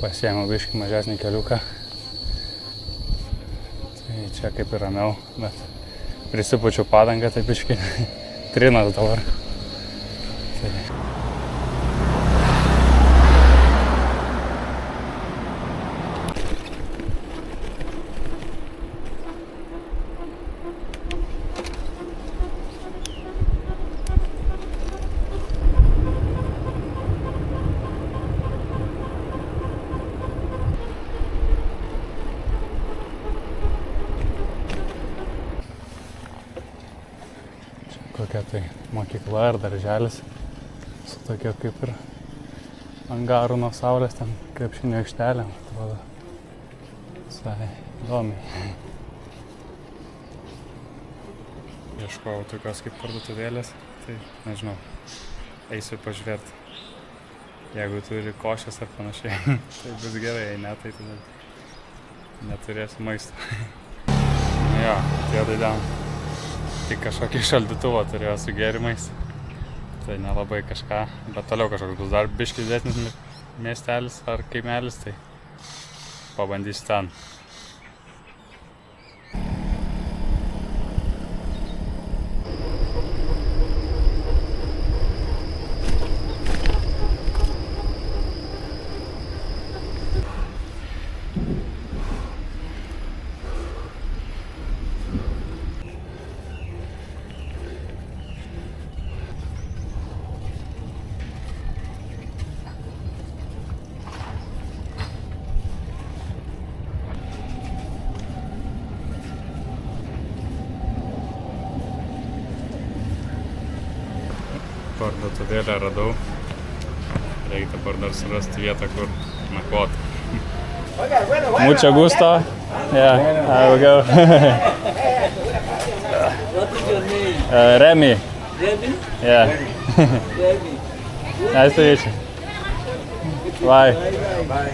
pasiėmiau biškį mažesnį keliuką. Tai čia kaip ir ramiau, bet prisipučiau padangą, tai biškį trinas dabar. Tai. Kokia tai mokykla ar darželis su tokia kaip ir angarų nuo saulės, ten krepšinio aikštelė, atrodo visai įdomiai. Ieškojau tokios kaip parduotuvėlės, tai nežinau, eisiu pažiūrėti. Jeigu turi košės ar panašiai, tai bus gerai, jei ne, tai tada neturėsiu maisto. Jo, tie daidam. Tik kažkokį šaldytuvą turėjo su gėrimais, tai nelabai kažką, bet toliau kažkoks bus dar biškį didesnis miestelis ar kaimelis, tai pabandysiu ten. Parduotuvėlę radau. Reikia dabar dar surasti vietą, kur nakvoti. Mucho gusto. Yeah, I will go. What is your name? Remy. Remy? Yeah. Remy. Nice to meet you. Bye. Bye.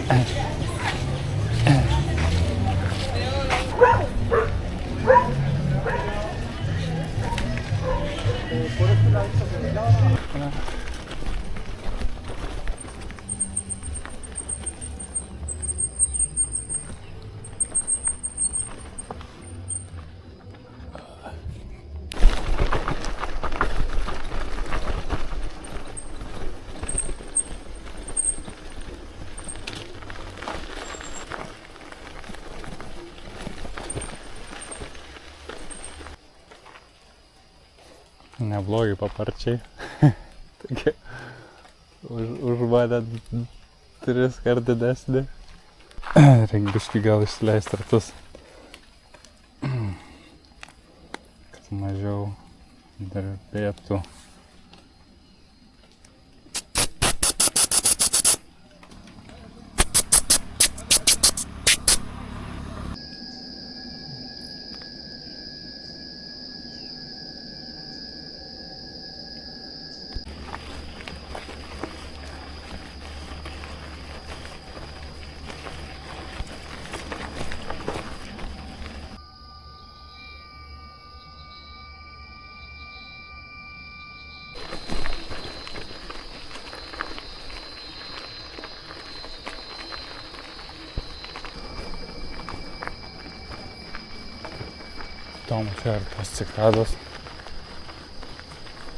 Neblogi paparčiai. Tokie už mane 3 kart didesnį. Reikia biškį gal išsileisti ratus. Kad mažiau darbėtų. Tom čia ir tos cikados.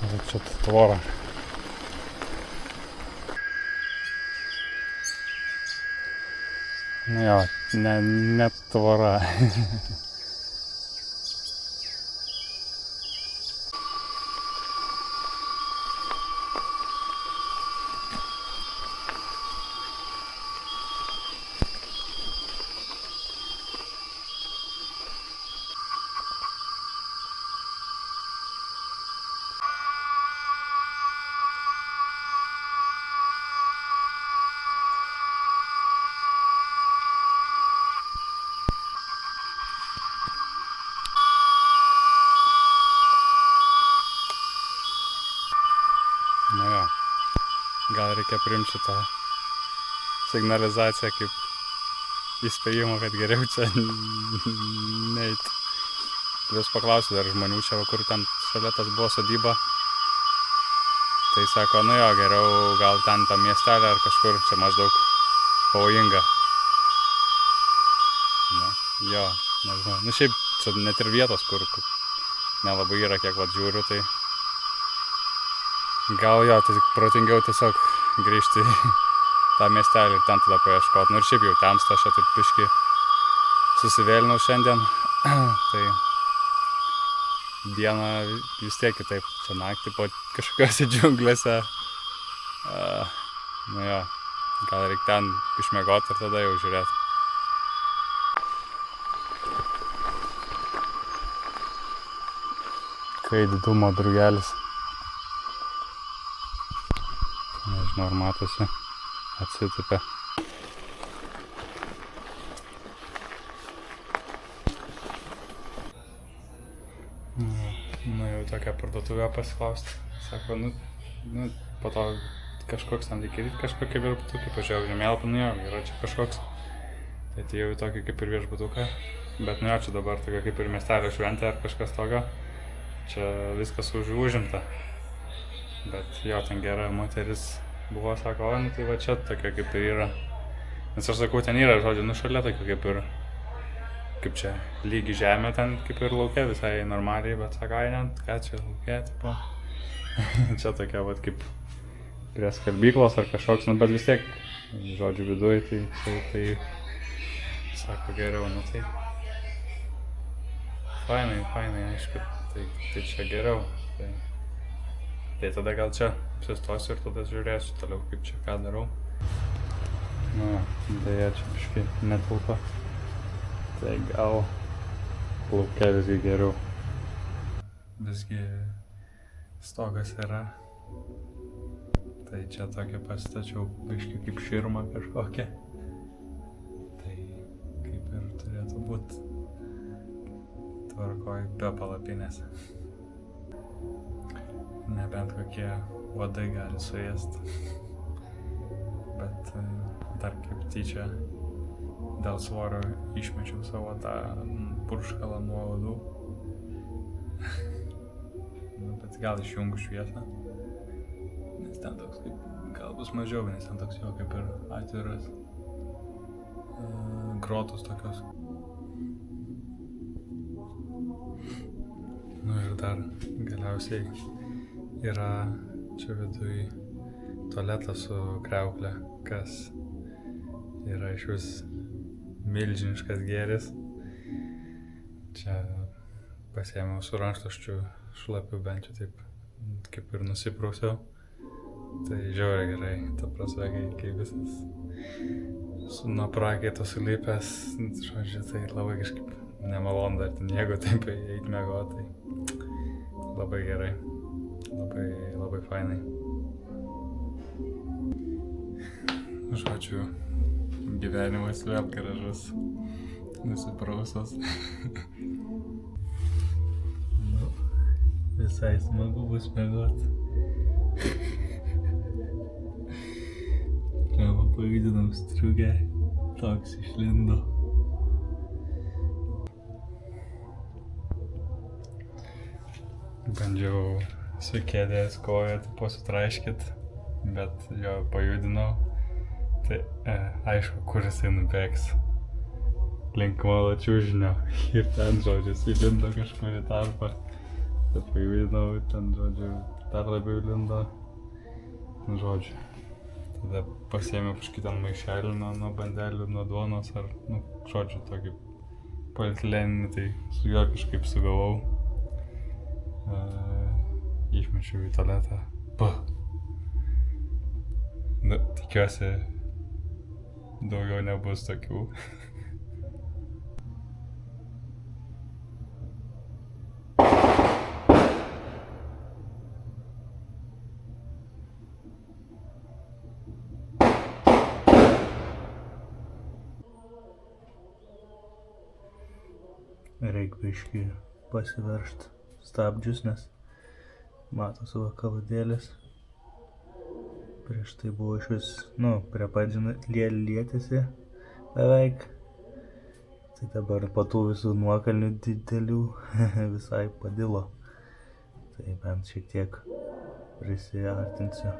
Ir čia tvora. Nu jo, ne tvora. Nu jo, gal reikia priimti šitą signalizaciją kaip įspėjimą, kad geriau čia neit. Plius paklausiu dar žmonių čia, kur ten šalia tas buvo sodyba. Tai sako, nu jo, geriau gal ten tą miestelį ar kažkur čia maždaug pavojinga. Na, jo, nežinau. Nu šiaip, čia net ir vietos, kur nelabai yra, kiek vat žiūriu, tai gal jo, tai protingiau tiesiog grįžti į tą miestelį ir ten tada paieškot. Nu ir šiaip jau temsta, aš čia taip biškį susivėlinau šiandien, tai dieną vis tiek kitaip, čia naktį po kažkokiose džiunglėse, nu jo, gal reikia ten išmiegot ir tada jau žiūrėti. Kai didumo drugelis. Nežinau, ar matosi, atsitupia. Nu jau tokią parduotuvę pasiklausti. Sako, nu po to kažkoks ten reikia ryt kažkokį viešbutuką, pažiūrėjau žemėlapį, nu jo, yra čia kažkoks. Tai atėjau į tokį kaip ir viešbutuką, bet nu jo, čia dabar tokia kaip ir miestelio šventė ar kažkas tokio. Čia viskas užimta. Bet jo, ten gera moteris buvo, sako, o, nu tai va čia tokia kaip ir yra. Nes aš sakau, ten yra, žodžiu, nu šalia tokia kaip čia, lygi žemė ten kaip ir lauke visai normaliai, bet sako, ai, ne, ką čia lauke, tipo. Čia tokia, vat, kaip prie skalbyklos ar kažkoks, nu, bet vis tiek, žodžiu, viduj, tai sako, geriau, nu, tai fainai, aišku, tai čia geriau, tai tada gal čia apsistosiu ir tada žiūrėsiu toliau, kaip čia ką darau. Nu, dėja, čia biškai netilpa. Tai gal lauke visgi geriau. Visgi stogas yra. Tai čia tokia pastačiau biškai kaip širma kažkokia. Tai kaip ir turėtų būt tvarkoj be palapinės. Nebent kokie uodai gali suėst. Bet dar kaip tyčia dėl svorio išmečiau savo tą purškalą nuo uodų. Nu, bet gal išjungiu šviesą. Nes ten toks kaip, gal bus mažiau, nes ten toks jo kaip ir atviras grotos tokios. Nu ir dar galiausiai yra čia viduj tualetas su kriaukle, kas yra iš vis milžiniškas gėris. Čia pasiėmiau su rankšluosčiu šlapiu, bent jau taip kaip ir nusiprausiau. Tai žiauriai gerai, ta prasme, kai visas nuo prakaito sulipęs, žodžiu, tai labai kažkaip nemalonu dar ten jeigu taip eit miegot, tai labai gerai, labai fainai. Žodžiu, gyvenimas vėl gražus, nusiprausas. Nu, visai smagu bus miegot. Ką pavydinam striugę, toks išlindo. Bandžiau su kėdės koją pasitraiškit, bet jo pajudinau. Tai aišku, kur jisai nubėgs. Link mano čiužinio ir ten, žodžiu, įlindo kažkur į tarpą. Tai pajudinau, ten, žodžiu, dar labiau įlindo. Nu, žodžiu. Tada pasiėmiau kažkį ten maišelį nuo bandelių, nuo duonos ar, nu, žodžiu, tokį polietileninį, tai su juo kažkaip sugavau. Išmečiau į tualetą. Nu, tikiuosi, daugiau nebus tokių. Reik biškį pasiveršt stabdžius, nes matosi va kaladėlės. Prieš tai buvo iš vis, nu, prie padžino lietėsi beveik. Tai dabar po tų visų nuokalnių didelių visai padilo. Tai bent šiek tiek prisiartinsiu.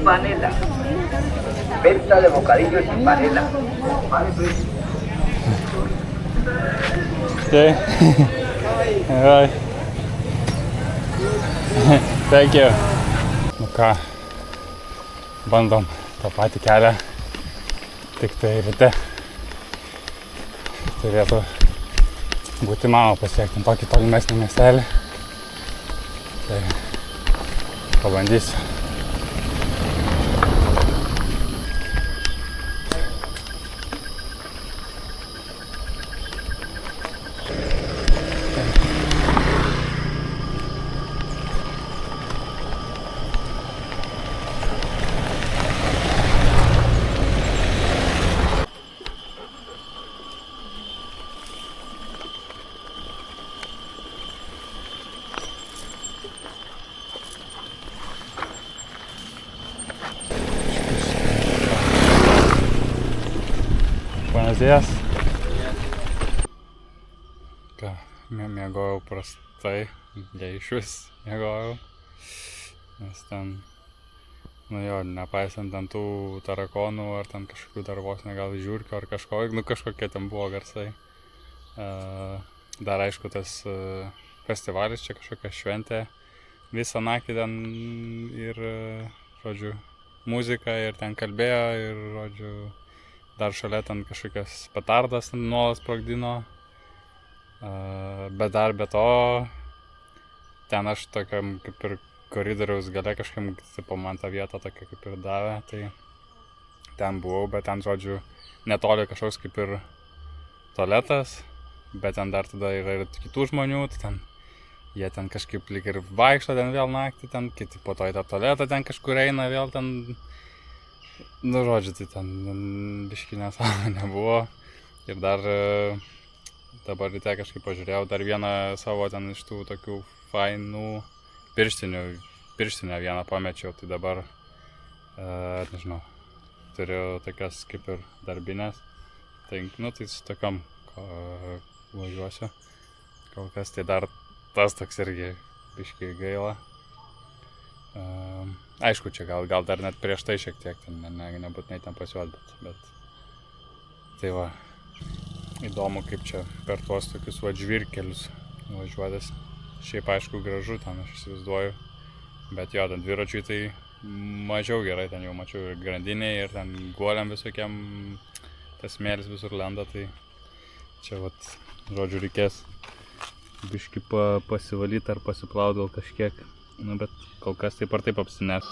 sin panela. Venta de bocadillos sin panela. Okay. Alright. Thank you. Nu ką, bandom tą patį kelią, tik tai ryte. Turėtų būti mano pasiekti tokį tolimesnį miestelį. Tai pabandysiu. Buenos días. Ką, miegojau prastai, jei išvis miegojau, nes ten, nu jo, nepaisant ten tų tarakonų ar ten kažkokių dar vos ne gal žiurkių ar kažko, nu kažkokie ten buvo garsai. Dar aišku tas festivalis čia kažkokia šventė, visą naktį ten ir, žodžiu, muzika ir ten kalbėjo ir, žodžiu, dar šalia ten kažkokias petardas nuolat sprogdino, bet dar be to, ten aš tokiam kaip ir koridoriaus gale kažkam, tipo, man tą vietą tokia kaip ir davė, tai ten buvau, bet ten, žodžiu, netoli kažkoks kaip ir tualetas, bet ten dar tada yra ir kitų žmonių, tai ten jie ten kažkaip lyg ir vaikšto ten vėl naktį, ten kiti po to į tą tualetą ten kažkur eina vėl ten. Nu, žodžiu, tai ten biškį nesąmonė buvo. Ir dar dabar ryte kažkaip pažiūrėjau, dar vieną savo ten iš tų tokių fainų pirštinę vieną pamečiau, tai dabar, nežinau, turiu tokias kaip ir darbinės. Tai, nu, tai su tokiom važiuosiu. Kol kas tai dar tas toks irgi biškį gaila. Aišku, čia gal dar net prieš tai šiek tiek, ten nebūtinai ten pasiuot, bet tai va, įdomu kaip čia per tuos tokius va žvyrkelius važiuotis. Šiaip aišku gražu ten, aš įsivaizduoju, bet jo, ten dviračiui tai mažiau gerai, ten jau mačiau ir grandiniai, ir ten guoliam visokiam, tas smėlis visur lenda, tai čia vat, žodžiu, reikės biškį pasivalyti ar pasiplaut gal kažkiek. Nu, bet kol kas taip ar taip apsines.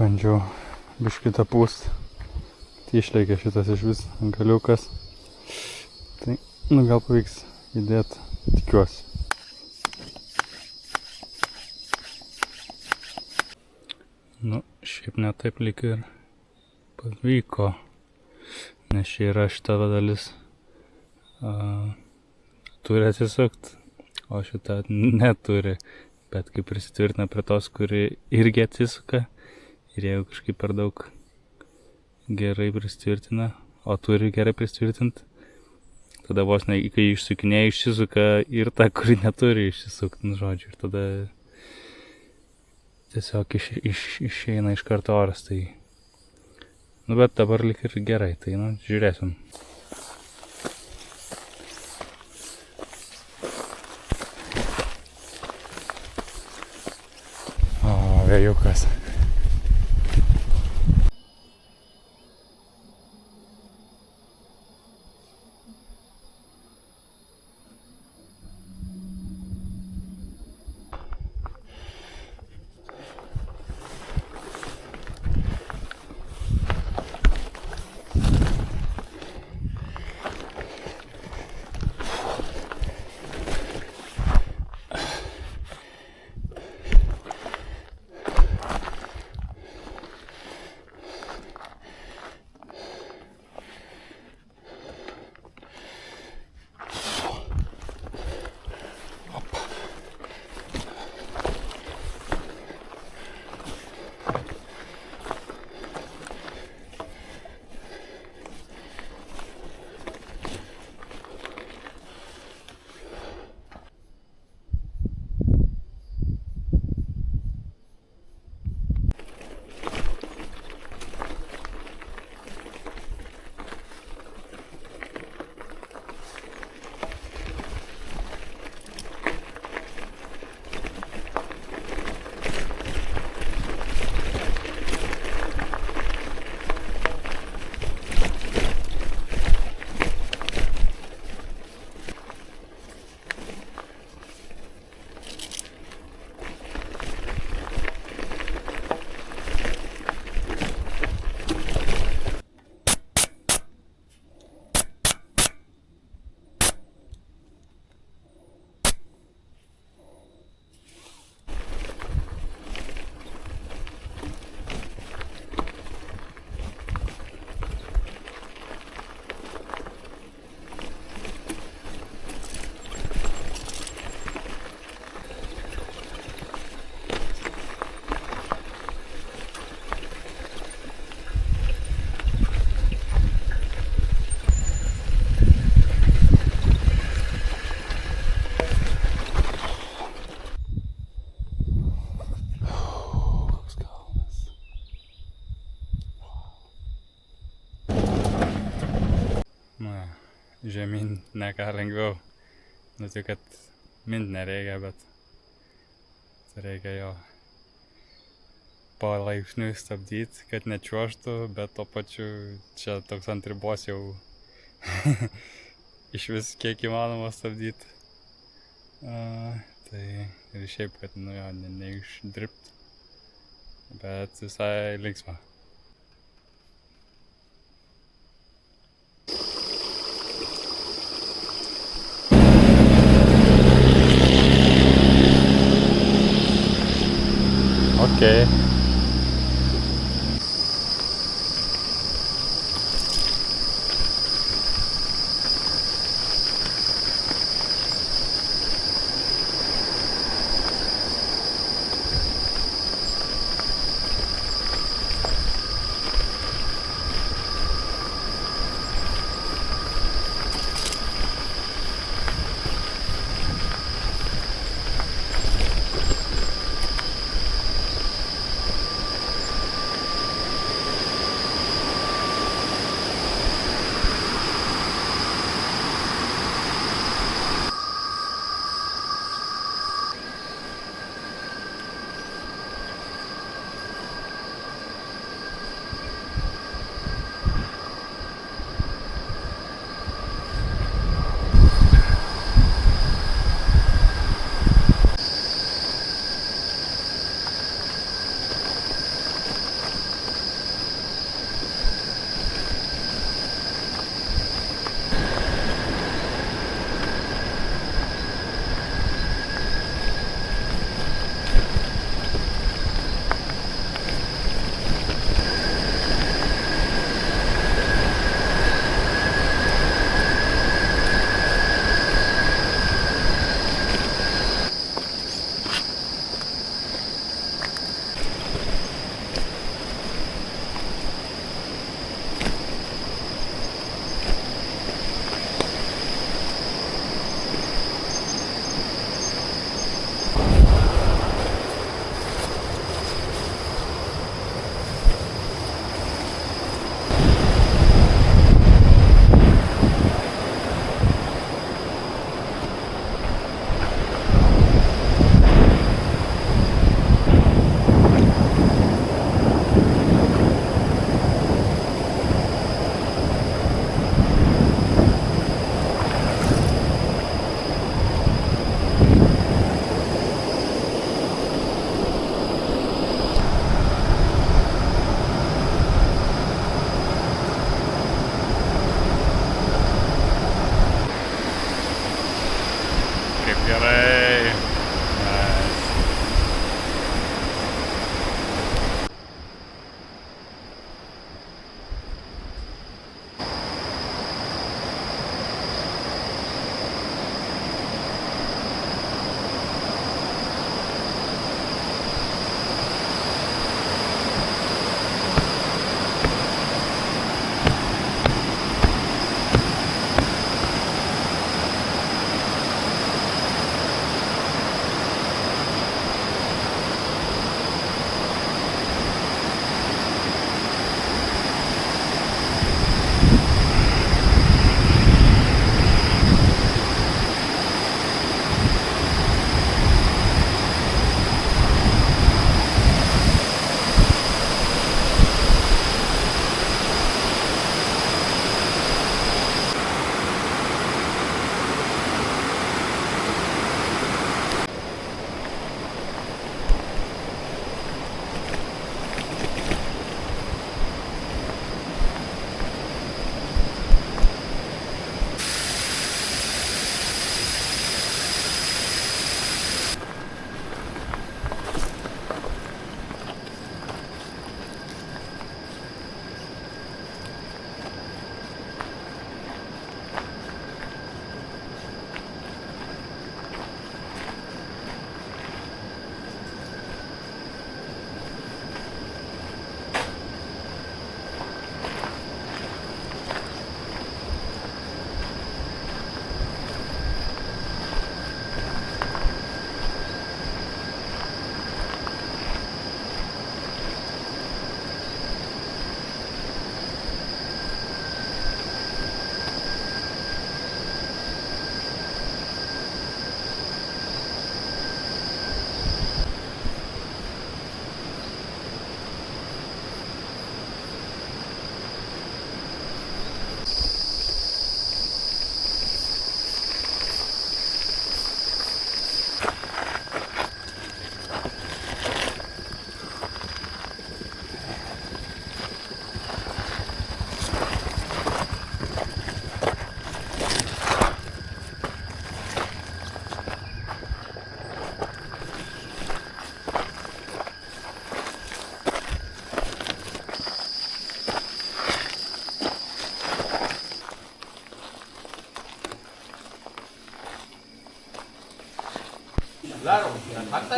Bandžiau biškį tą pūst, tai išleikė šitas iš vis galiukas, tai nu gal pavyks įdėti, tikiuosi. Nu, šiaip ne taip lyg ir pavyko, nes čia yra šita dalis, turi atsisukti, o šita neturi, bet kai prisitvirtina prie tos, kuri irgi atsisuka. Ir jeigu kažkaip per daug gerai pristvirtina, o turi gerai pristvirtinti, tada vos ne, kai išsukinėja, išsisuka ir ta, kuri neturi išsisukti, nu žodžiu, ir tada tiesiog išeina iš karto oras, tai, nu bet dabar lyg ir gerai, tai, nu, žiūrėsim. O, vėjukas. Na, žemyn ne ką lengviau. Nu, tik, kad mint nereikia, bet reikia jo palaipsniui stabdyti, kad nečiuožtų, bet to pačiu čia toks ant ribos jau iš vis kiek įmanoma stabdyti. Tai ir šiaip, kad nu jo neišdirbtų, bet visai linksma. Okay.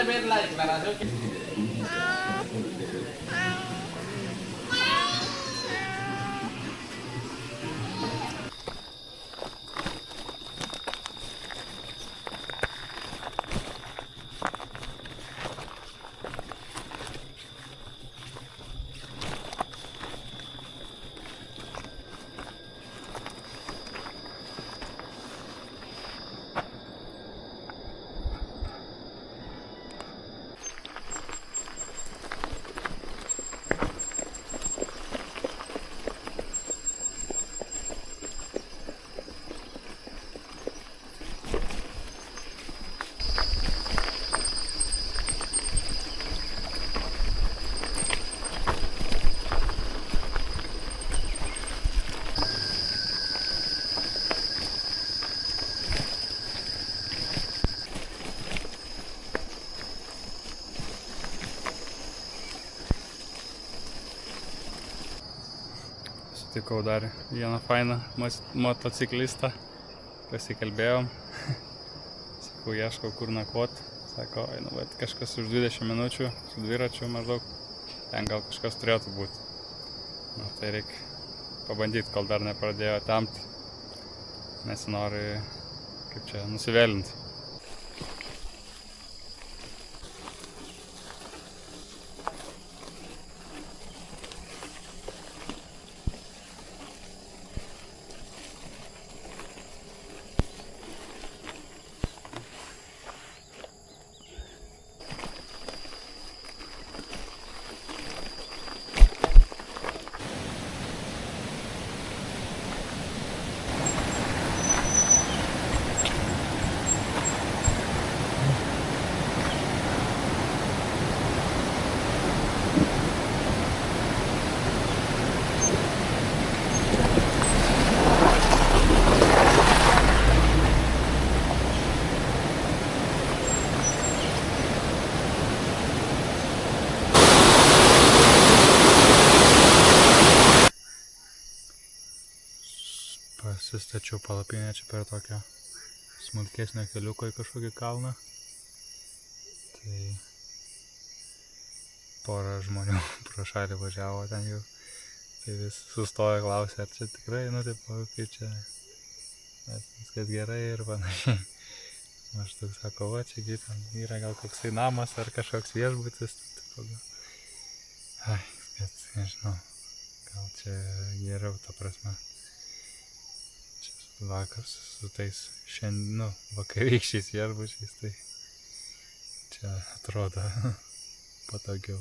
ver la declaración que... Sutikau dar vieną fainą motociklistą, pasikalbėjom, sakau, ieškau kur nakvot, sako, nu, bet kažkas už 20 minučių su dviračiu maždaug, ten gal kažkas turėtų būti. Nu, tai reikia pabandyti, kol dar nepradėjo temti, nesinori, kaip čia, nusivėlinti. Pasistačiau palapinę čia per tokio smulkesnio keliuko į kažkokį kalną. Tai pora žmonių pro šalį važiavo ten jau. Tai vis sustojo, klausė, ar čia tikrai, nu taip, kaip čia, viskas gerai ir panašiai. Maždaug sako, va, čia ten yra gal koksai namas ar kažkoks viešbutis. Ai, bet nežinau, gal čia geriau, ta prasme. Vakar su tais šiandien, nu, vakarykščiais viešbučiais, tai čia atrodo patogiau.